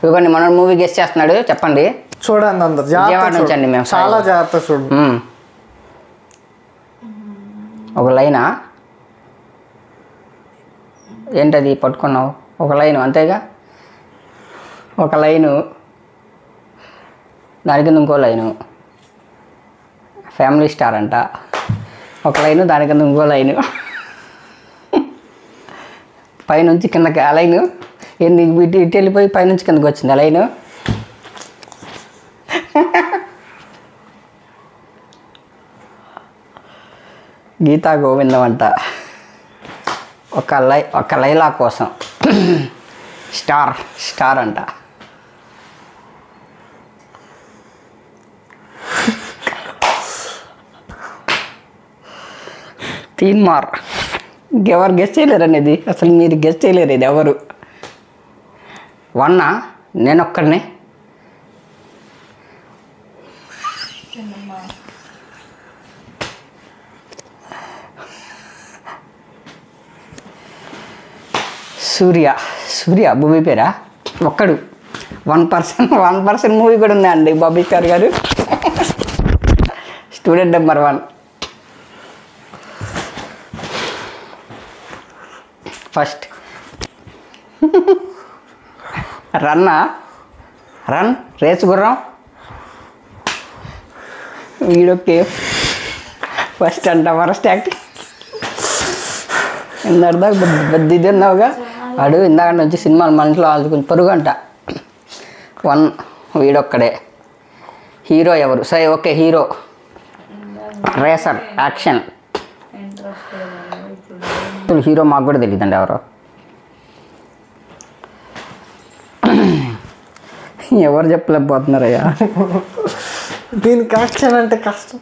ఇవ్వండి మన movie guest చేస్తున్నాడు చెప్పండి. చూడండి అందరు విజయవాడ నుంచి అండి మేము. చాలా జాగ్రత్త చూడు. ఒక లైనా ఏంటది పట్టుకున్నావు? ఒక లైను అంతేగా. ఒక లైను దాని కింద ఇంకో లైను. ఫ్యామిలీ స్టార్ అంట. ఒక లైను దాని కింద ఇంకో లైను. పైనుంచి కిందకి ఆ లైను ఏంది ఇటు వెళ్ళిపోయి పైనుంచి కిందకి వచ్చింది ఆ లైను. గీతా గోవిందం అంట. ఒక లైలా కోసం స్టార్ అంట. తీన్మార్ ఇంకెవరు గెస్ట్ చేయలేరండి ఇది. అసలు మీరు గెస్ట్ చేయలేరు ఇది ఎవరు. వన్నా నేను ఒక్కడినే. సూర్య మూవీ పేరా? ఒక్కడు 1% మూవీ కూడా ఉందా అండి బాబీకర్ గారు. Student number 1. First run race గుర్రం వీడొకే ఫస్ట్ అంట. ఫస్ట్ యాక్టింగ్ ఇందాక పెద్ద ఇది ఉన్నావుగా వాడు ఇందాక నుంచి సినిమాలు మన ఇంట్లో వాళ్ళు కొంచెం పరుగు అంట. 1 వీడొక్కడే. హీరో ఎవరు? సరే okay hero racer action. Hero మాకు కూడా తెలియదండి ఎవరో. ఎవరు చెప్పలేకపోతున్నారయ్యా. దీనికి యాక్షన్ అంటే కష్టం.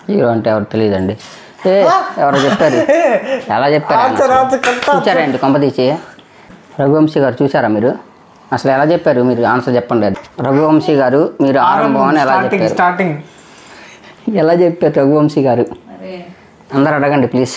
హీరో అంటే ఎవరు తెలియదండి. ఎవరో చెప్పారు. ఎలా చెప్పారు? చూసారండి కొంపతీసి. రఘువంశీ గారు చూసారా మీరు? అసలు ఎలా చెప్పారు మీరు? ఆన్సర్ చెప్పండి. రఘువంశీ గారు మీరు ఆరంభం అని ఎలా చెప్పారు? స్టార్టింగ్ ఎలా చెప్పారు రఘువంశీ గారు? అందరూ అడగండి ప్లీజ్.